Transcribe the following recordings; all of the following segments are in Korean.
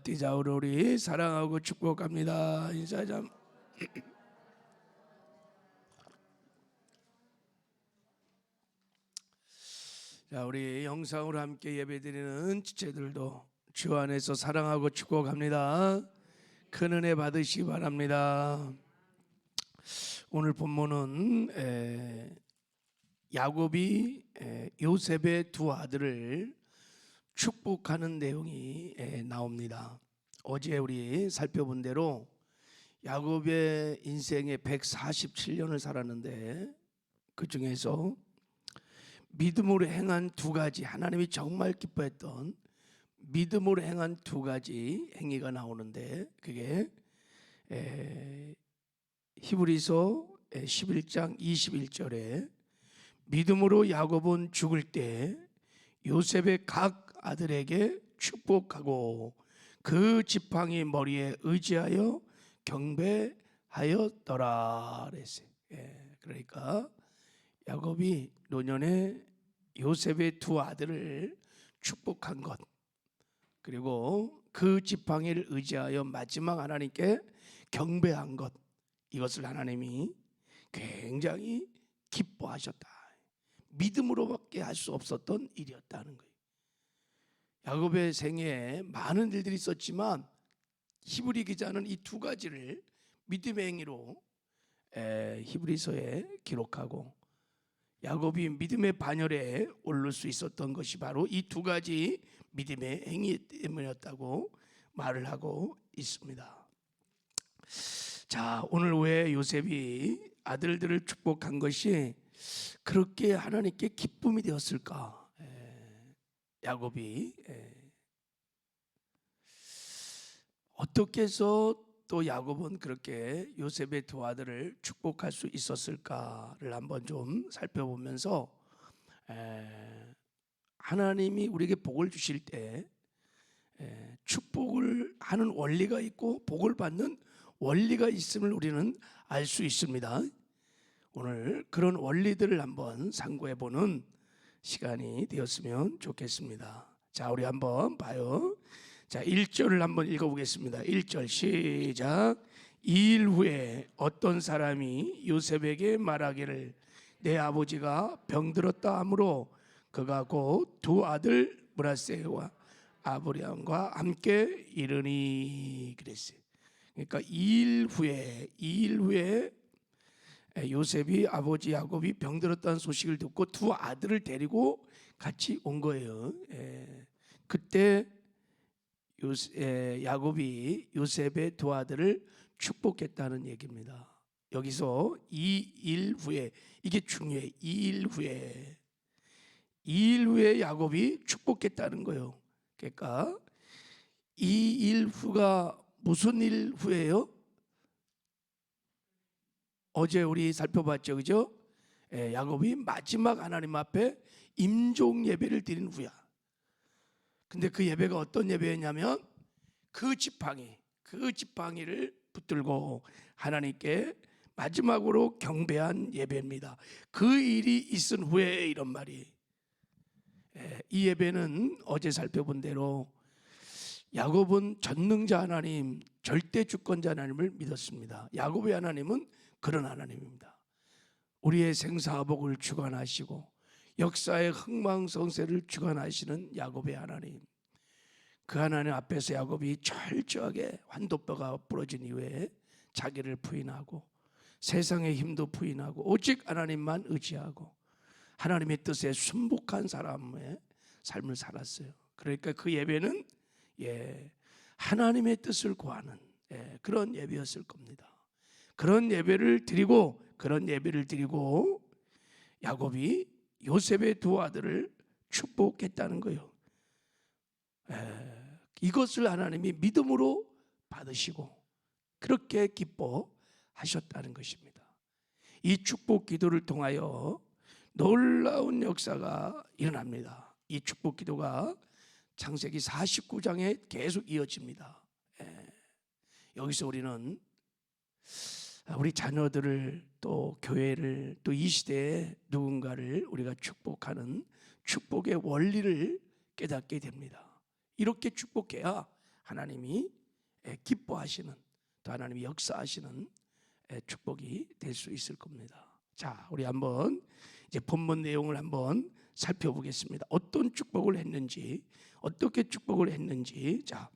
뛰자. 우리 사랑하고 축복합니다. 인사 좀. 자, 우리 영상으로 함께 예배드리는 지체들도 주 안에서 사랑하고 축복합니다. 큰 은혜 받으시기 바랍니다. 오늘 본문은 야곱이 요셉의 두 아들을 축복하는 내용이 나옵니다. 어제 우리 살펴본 대로 야곱의 인생에 147년을 살았는데 그 중에서 믿음으로 행한 두 가지, 하나님이 정말 기뻐했던 믿음으로 행한 두 가지 행위가 나오는데, 그게 히브리서 11장 21절에 믿음으로 야곱은 죽을 때 요셉의 각 아들에게 축복하고 그 지팡이 머리에 의지하여 경배하였더라 그랬어요. 그러니까 야곱이 노년에 요셉의 두 아들을 축복한 것, 그리고 그 지팡이를 의지하여 마지막 하나님께 경배한 것, 이것을 하나님이 굉장히 기뻐하셨다. 믿음으로밖에 할 수 없었던 일이었다는 거예요. 야곱의 생애에 많은 일들이 있었지만 히브리 기자는 이 두 가지를 믿음의 행위로 히브리서에 기록하고, 야곱이 믿음의 반열에 오를 수 있었던 것이 바로 이 두 가지 믿음의 행위 때문이었다고 말을 하고 있습니다. 자, 오늘 왜 요셉이 아들들을 축복한 것이 그렇게 하나님께 기쁨이 되었을까? 야곱이 어떻게 해서 또 야곱은 그렇게 요셉의 두 아들을 축복할 수 있었을까를 한번 좀 살펴보면서, 하나님이 우리에게 복을 주실 때 축복을 하는 원리가 있고 복을 받는 원리가 있음을 우리는 알 수 있습니다. 오늘 그런 원리들을 한번 상고해보는 시간이 되었으면 좋겠습니다. 자, 우리 한번 봐요. 자, 1절을 한번 읽어보겠습니다. 1절 시작. 2일 후에 어떤 사람이 요셉에게 말하기를 내 아버지가 병들었다 하므로 그가 곧 두 아들 므낫세와 아브라함과 함께 이르니 그랬어요. 그러니까 2일 후에 요셉이 아버지 야곱이 병들었다는 소식을 듣고 두 아들을 데리고 같이 온 거예요. 그때 야곱이 요셉의 두 아들을 축복했다는 얘기입니다. 여기서 2일 후에, 이게 중요해. 2일 후에 야곱이 축복했다는 거예요. 그러니까 2일 후가 무슨 일 후예요? 어제 우리 살펴봤죠, 그죠? 야곱이 마지막 하나님 앞에 임종 예배를 드린 후야. 근데 그 예배가 어떤 예배였냐면 그 지팡이를 붙들고 하나님께 마지막으로 경배한 예배입니다. 그 일이 있은 후에 이런 말이. 이 예배는 어제 살펴본 대로 야곱은 전능자 하나님, 절대 주권자 하나님을 믿었습니다. 야곱의 하나님은 그런 하나님입니다. 우리의 생사복을 주관하시고 역사의 흥망성쇠를 주관하시는 야곱의 하나님, 그 하나님 앞에서 야곱이 철저하게 환도뼈가 부러진 이후에 자기를 부인하고 세상의 힘도 부인하고 오직 하나님만 의지하고 하나님의 뜻에 순복한 사람의 삶을 살았어요. 그러니까 그 예배는 하나님의 뜻을 구하는 그런 예배였을 겁니다. 그런 예배를 드리고 야곱이 요셉의 두 아들을 축복했다는 거예요. 이것을 하나님이 믿음으로 받으시고 그렇게 기뻐하셨다는 것입니다. 이 축복 기도를 통하여 놀라운 역사가 일어납니다. 이 축복 기도가 창세기 49장에 계속 이어집니다. 여기서 우리는 우리 자녀들을 또 교회를 또 이 시대에 누군가를 우리가 축복하는 축복의 원리를 깨닫게 됩니다. 이렇게 축복해야 하나님이 기뻐하시는, 또 하나님이 역사하시는 축복이 될 수 있을 겁니다. 자, 우리 한번 이제 본문 내용을 한번 살펴보겠습니다. 어떤 축복을 했는지, 어떻게 축복을 했는지. 자,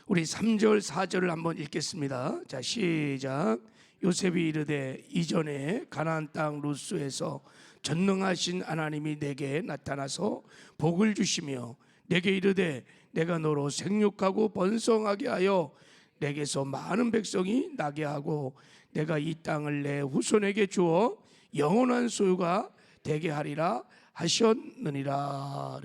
우리 3절 4절을 한번 읽겠습니다. 자, 시작. 요셉이 이르되 이전에 가나안 땅 루스에서 전능하신 하나님이 내게 나타나서 복을 주시며 내게 이르되 내가 너로 생육하고 번성하게 하여 내게서 많은 백성이 나게 하고 내가 이 땅을 내 후손에게 주어 영원한 소유가 되게 하리라 하셨느니라.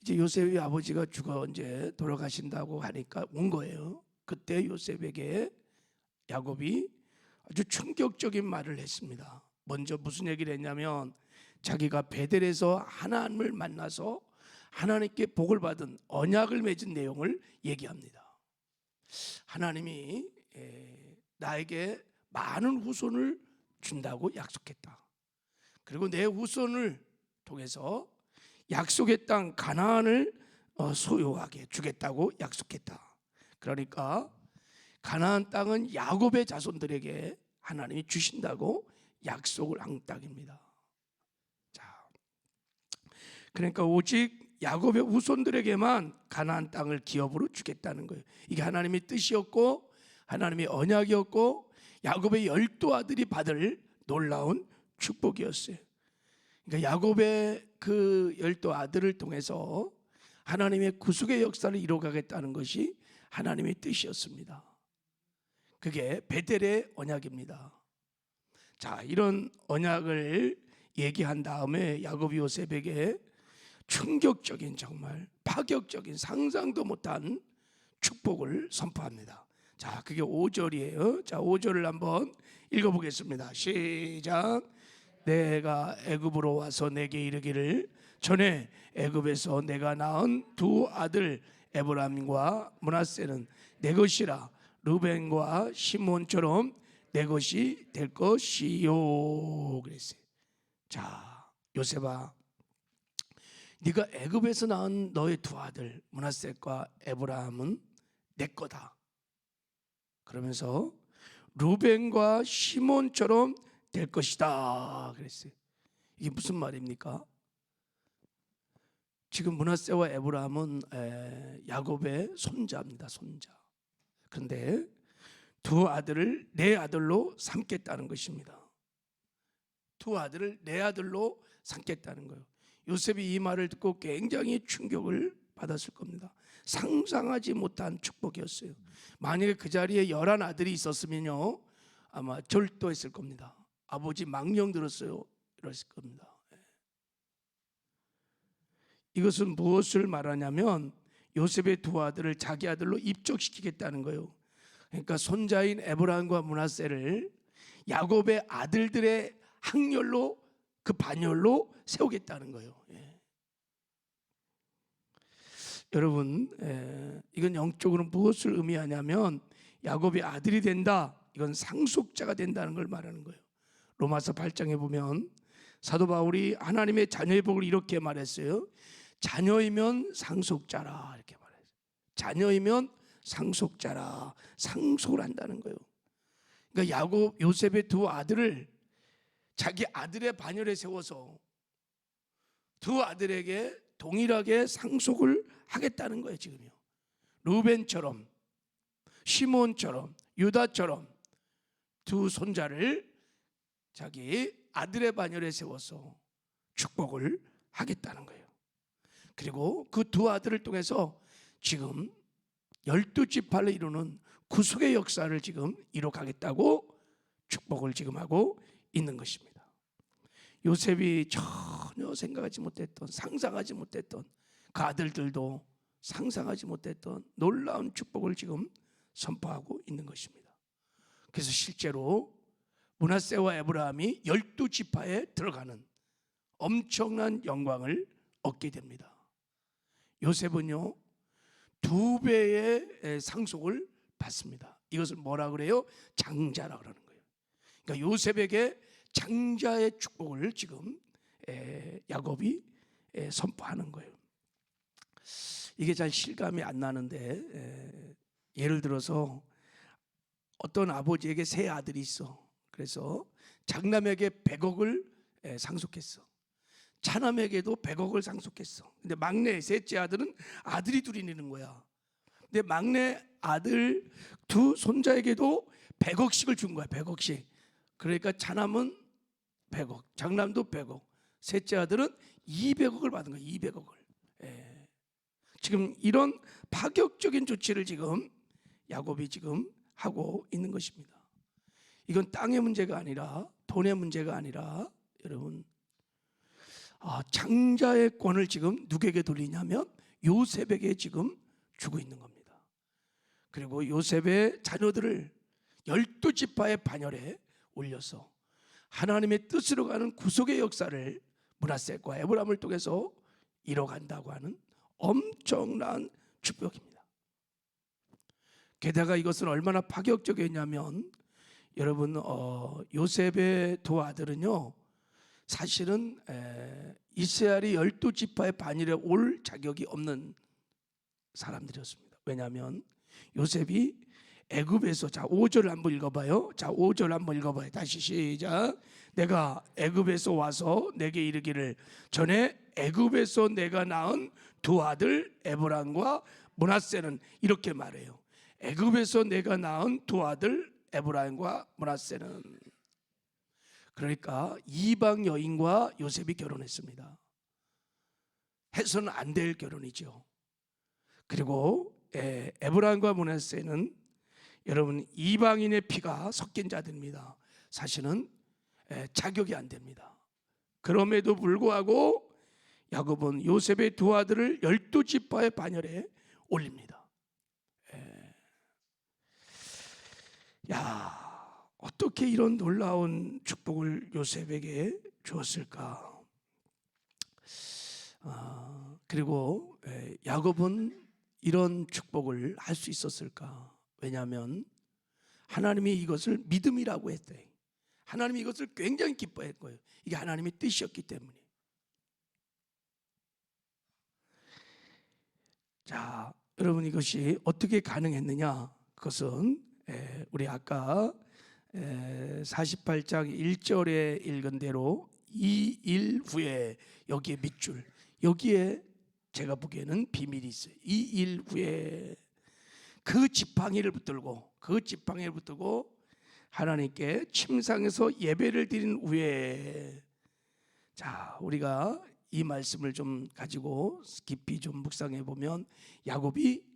이제 요셉의 아버지가 죽어 이제 돌아가신다고 하니까 온 거예요. 그때 요셉에게 야곱이 아주 충격적인 말을 했습니다. 먼저 무슨 얘기를 했냐면 자기가 베델에서 하나님을 만나서 하나님께 복을 받은 언약을 맺은 내용을 얘기합니다. 하나님이 나에게 많은 후손을 준다고 약속했다. 그리고 내 후손을 통해서 약속의 땅 가나안을 소유하게 주겠다고 약속했다. 그러니까 가나안 땅은 야곱의 자손들에게 하나님이 주신다고 약속을 한 땅입니다. 자, 그러니까 오직 야곱의 후손들에게만 가나안 땅을 기업으로 주겠다는 거예요. 이게 하나님의 뜻이었고 하나님의 언약이었고 야곱의 12 아들이 받을 놀라운 축복이었어요. 그러니까 야곱의 그 12 아들을 통해서 하나님의 구속의 역사를 이루어가겠다는 것이 하나님의 뜻이었습니다. 그게 베델의 언약입니다. 자, 이런 언약을 얘기한 다음에 야곱이 요셉에게 충격적인, 정말 파격적인, 상상도 못한 축복을 선포합니다. 자, 그게 5절이에요. 자, 5절을 한번 읽어보겠습니다. 시작. 내가 애굽으로 와서 내게 이르기를 전에 애굽에서 내가 낳은 2 아들 에브라임과 므낫세는 내 것이라 르벤과 시몬처럼 내 것이 될 것이요 그랬어요. 자, 요셉아, 네가 애굽에서 낳은 너의 2 아들 므낫세과 에브라임은 내 거다. 그러면서 르벤과 시몬처럼 될 것이다 그랬어요. 이게 무슨 말입니까? 지금 므낫세와 에브라임은 야곱의 손자입니다. 손자. 그런데 2 아들을 내 아들로 삼겠다는 것입니다. 2 아들을 내 아들로 삼겠다는 거예요. 요셉이 이 말을 듣고 굉장히 충격을 받았을 겁니다. 상상하지 못한 축복이었어요. 만약에 그 자리에 11 아들이 있었으면요 아마 절도했을 겁니다. 아버지 망령 들었어요 이랬을 겁니다. 이것은 무엇을 말하냐면 요셉의 2 아들을 자기 아들로 입적시키겠다는 거예요. 그러니까 손자인 에브라임과 므낫세를 야곱의 아들들의 학렬로, 그 반열로 세우겠다는 거예요. 여러분, 이건 영적으로 무엇을 의미하냐면 야곱의 아들이 된다, 이건 상속자가 된다는 걸 말하는 거예요. 로마서 8장에 보면 사도 바울이 하나님의 자녀의 복을 이렇게 말했어요. 자녀이면 상속자라, 이렇게 말했어요. 자녀이면 상속자라, 상속을 한다는 거예요. 그러니까 요셉의 2 아들을 자기 아들의 반열에 세워서 2 아들에게 동일하게 상속을 하겠다는 거예요. 지금요, 르벤처럼, 시몬처럼, 유다처럼 2 손자를 자기 아들의 반열에 세워서 축복을 하겠다는 거예요. 그리고 그 2 아들을 통해서 지금 12지파를 이루는 구속의 역사를 지금 이뤄가겠다고 축복을 지금 하고 있는 것입니다. 요셉이 전혀 생각하지 못했던, 상상하지 못했던, 그 아들들도 상상하지 못했던 놀라운 축복을 지금 선포하고 있는 것입니다. 그래서 실제로 므낫세와 에브라임이 12지파에 들어가는 엄청난 영광을 얻게 됩니다. 요셉은요 2배의 상속을 받습니다. 이것을 뭐라 그래요? 장자라 그러는 거예요. 그러니까 요셉에게 장자의 축복을 지금 야곱이 선포하는 거예요. 이게 잘 실감이 안 나는데, 예를 들어서 어떤 아버지에게 세 아들이 있어. 그래서 장남에게 100억을 상속했어. 차남에게도 100억을 상속했어. 근데 막내 셋째 아들은 아들이 둘이 있는 거야. 근데 막내 아들 두 손자에게도 100억씩을 준 거야. 100억씩. 그러니까 차남은 100억, 장남도 100억, 셋째 아들은 200억을 받은 거야. 200억을. 지금 이런 파격적인 조치를 지금 야곱이 지금 하고 있는 것입니다. 이건 땅의 문제가 아니라, 돈의 문제가 아니라, 여러분, 장자의 권을 지금 누구에게 돌리냐면 요셉에게 지금 주고 있는 겁니다. 그리고 요셉의 자녀들을 12지파의 반열에 올려서 하나님의 뜻으로 가는 구속의 역사를 므낫세과 에브라임을 통해서 이뤄간다고 하는 엄청난 축복입니다. 게다가 이것은 얼마나 파격적이었냐면, 여러분, 요셉의 두 아들은요, 사실은 이스라엘이 12지파의 반열에 올 자격이 없는 사람들이었습니다. 왜냐하면 요셉이 애굽에서, 자 5절 한번 읽어봐요. 자 5절 한번 읽어봐요. 다시 시작. 내가 애굽에서 와서 내게 이르기를, 전에 애굽에서 내가 낳은 두 아들 에브람과 므낫세는, 이렇게 말해요. 애굽에서 내가 낳은 두 아들 에브라임과 므낫세는, 그러니까 이방 여인과 요셉이 결혼했습니다. 해서는 안 될 결혼이죠. 그리고 에브라임과 므낫세는 여러분 이방인의 피가 섞인 자들입니다. 사실은 자격이 안 됩니다. 그럼에도 불구하고 야곱은 요셉의 두 아들을 12지파의 반열에 올립니다. 어떻게 이런 놀라운 축복을 요셉에게 주었을까? 그리고 야곱은 이런 축복을 할 수 있었을까? 왜냐하면 하나님이 이것을 믿음이라고 했대. 하나님이 이것을 굉장히 기뻐할 거예요. 이게 하나님의 뜻이었기 때문에. 자, 여러분, 이것이 어떻게 가능했느냐? 그것은 우리 아까 48장 1절에 읽은 대로 2일 후에, 여기에 밑줄, 여기에 제가 보기에는 비밀이 있어요. 2일 후에 그 지팡이를 붙들고 하나님께 침상에서 예배를 드린 후에, 자, 우리가 이 말씀을 좀 가지고 깊이 좀 묵상해 보면, 야곱이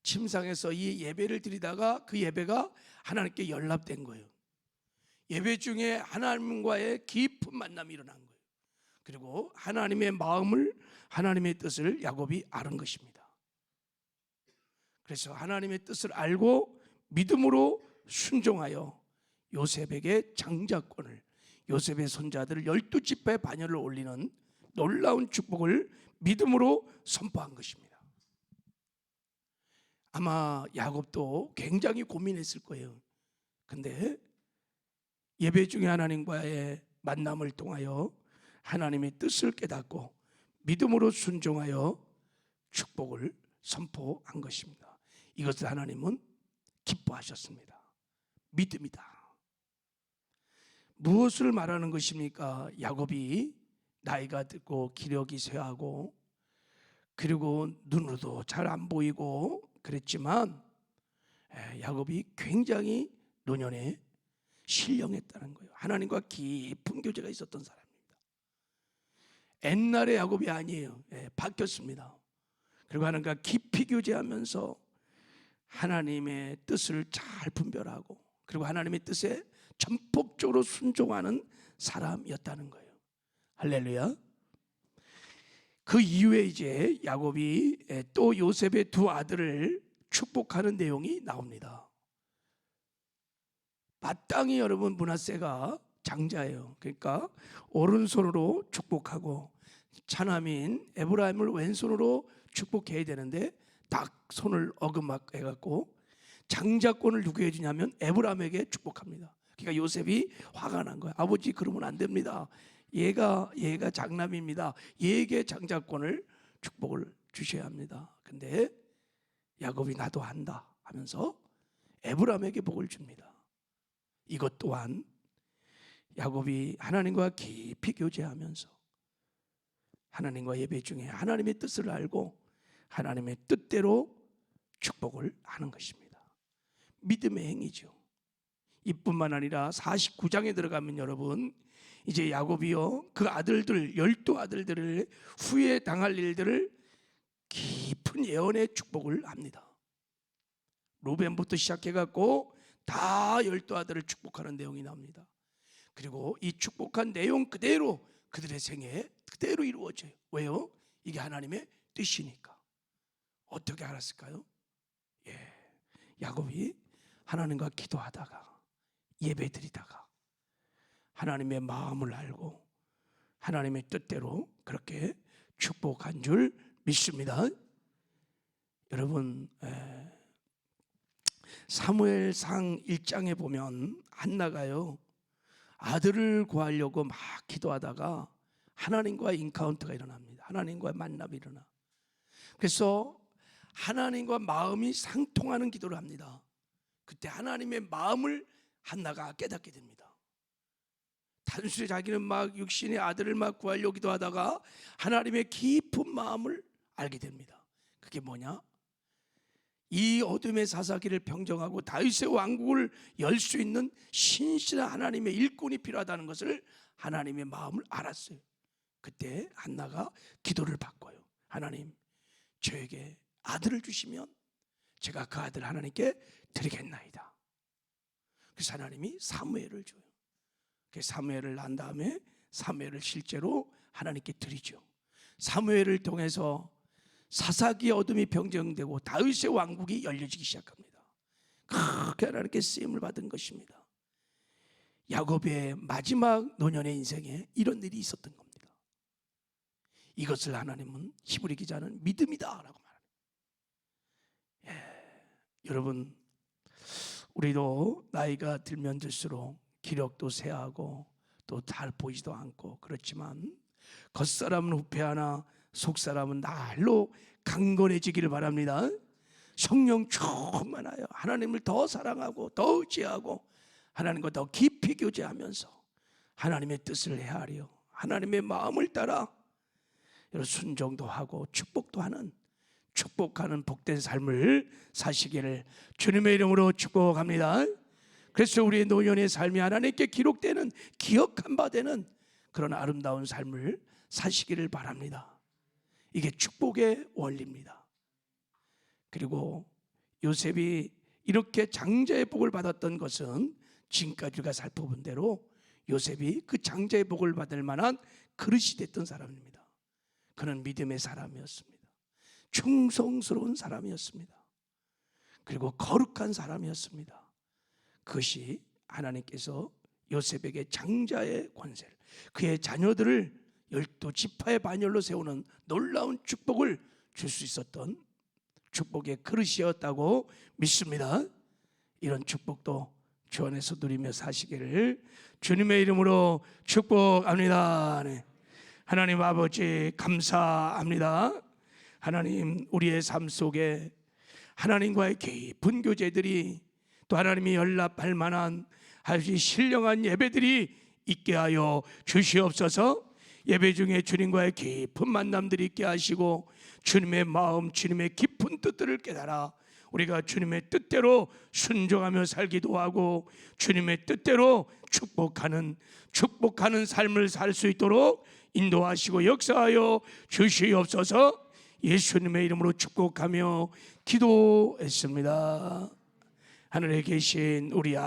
침상에서 이 예배를 드리다가 그 예배가 하나님께 연락된 거예요. 예배 중에 하나님과의 깊은 만남이 일어난 거예요. 그리고 하나님의 마음을, 하나님의 뜻을 야곱이 아는 것입니다. 그래서 하나님의 뜻을 알고 믿음으로 순종하여 요셉에게 장자권을, 요셉의 손자들을 12지파의 반열을 올리는 놀라운 축복을 믿음으로 선포한 것입니다. 아마 야곱도 굉장히 고민했을 거예요. 근데 예배 중에 하나님과의 만남을 통하여 하나님의 뜻을 깨닫고 믿음으로 순종하여 축복을 선포한 것입니다. 이것을 하나님은 기뻐하셨습니다. 믿음이다. 무엇을 말하는 것입니까? 야곱이 나이가 들고 기력이 쇠하고 그리고 눈으로도 잘 안 보이고 그랬지만 야곱이 굉장히 노년에 신령했다는 거예요. 하나님과 깊은 교제가 있었던 사람입니다. 옛날의 야곱이 아니에요. 바뀌었습니다. 그리고 하나님과 깊이 교제하면서 하나님의 뜻을 잘 분별하고 그리고 하나님의 뜻에 전폭적으로 순종하는 사람이었다는 거예요. 할렐루야. 그 이후에 이제 야곱이 또 요셉의 두 아들을 축복하는 내용이 나옵니다. 마땅히 여러분 므낫세가 장자예요. 그러니까 오른손으로 축복하고 차남인 에브라임을 왼손으로 축복해야 되는데 딱 손을 어긋맞게 해갖고 장자권을 누구에게 주냐면 에브라임에게 축복합니다. 그러니까 요셉이 화가 난 거예요. 아버지, 그러면 안 됩니다. 얘가 장남입니다. 얘에게 장자권을 축복을 주셔야 합니다. 근데 야곱이 나도 한다 하면서 에브라임에게 복을 줍니다. 이것 또한 야곱이 하나님과 깊이 교제하면서 하나님과 예배 중에 하나님의 뜻을 알고 하나님의 뜻대로 축복을 하는 것입니다. 믿음의 행위죠. 이뿐만 아니라 49장에 들어가면 여러분, 이제 야곱이요 그 아들들 12아들들을 후에 당할 일들을 깊은 예언의 축복을 합니다. 루벤부터 시작해갖고 다 12아들을 축복하는 내용이 나옵니다. 그리고 이 축복한 내용 그대로 그들의 생애에 그대로 이루어져요. 왜요? 이게 하나님의 뜻이니까. 어떻게 알았을까요? 야곱이 하나님과 기도하다가 예배드리다가 하나님의 마음을 알고 하나님의 뜻대로 그렇게 축복한 줄 믿습니다. 여러분, 사무엘상 1장에 보면 한나가요 아들을 구하려고 막 기도하다가 하나님과 인카운트가 일어납니다. 하나님과 만남이 일어나. 그래서 하나님과 마음이 상통하는 기도를 합니다. 그때 하나님의 마음을 한나가 깨닫게 됩니다. 단순히 자기는 막 육신의 아들을 막 구하려고 기도하다가 하나님의 깊은 마음을 알게 됩니다. 그게 뭐냐? 이 어둠의 사사기를 평정하고 다윗의 왕국을 열 수 있는 신실한 하나님의 일꾼이 필요하다는 것을 하나님의 마음을 알았어요. 그때 한나가 기도를 바꿔요. 하나님, 저에게 아들을 주시면 제가 그 아들 하나님께 드리겠나이다. 그래서 하나님이 사무엘을 줘요. 사무엘을 낳은 다음에 사무엘을 실제로 하나님께 드리죠. 사무엘을 통해서 사사기의 어둠이 평정되고 다윗의 왕국이 열려지기 시작합니다. 그렇게 하나님께 쓰임을 받은 것입니다. 야곱의 마지막 노년의 인생에 이런 일이 있었던 겁니다. 이것을 하나님은 히브리 기자는 믿음이다 라고 말합니다. 여러분, 우리도 나이가 들면 들수록 기력도 쇠하고 또 잘 보이지도 않고 그렇지만 겉사람은 후패하나 속사람은 날로 강건해지기를 바랍니다. 성령 충만하여 하나님을 더 사랑하고 더 의지하고 하나님과 더 깊이 교제하면서 하나님의 뜻을 헤아려 하나님의 마음을 따라 순종도 하고 축복도 하는 축복하는 복된 삶을 사시기를 주님의 이름으로 축복합니다. 그래서 우리의 노년의 삶이 하나님께 기록되는 기억한 바 되는 그런 아름다운 삶을 사시기를 바랍니다. 이게 축복의 원리입니다. 그리고 요셉이 이렇게 장자의 복을 받았던 것은 지금까지 우리가 살펴본 대로 요셉이 그 장자의 복을 받을 만한 그릇이 됐던 사람입니다. 그는 믿음의 사람이었습니다. 충성스러운 사람이었습니다. 그리고 거룩한 사람이었습니다. 그것이 하나님께서 요셉에게 장자의 권세를, 그의 자녀들을 12지파의 반열로 세우는 놀라운 축복을 줄 수 있었던 축복의 그릇이었다고 믿습니다. 이런 축복도 주 안에서 누리며 사시기를 주님의 이름으로 축복합니다. 하나님 아버지 감사합니다. 하나님, 우리의 삶 속에 하나님과의 깊은 교제들이 또 하나님이 연락할 만한 아주 신령한 예배들이 있게 하여 주시옵소서. 예배 중에 주님과의 깊은 만남들이 있게 하시고 주님의 마음, 주님의 깊은 뜻들을 깨달아 우리가 주님의 뜻대로 순종하며 살기도 하고 주님의 뜻대로 축복하는 삶을 살 수 있도록 인도하시고 역사하여 주시옵소서. 예수님의 이름으로 축복하며 기도했습니다. 하늘에 계신 우리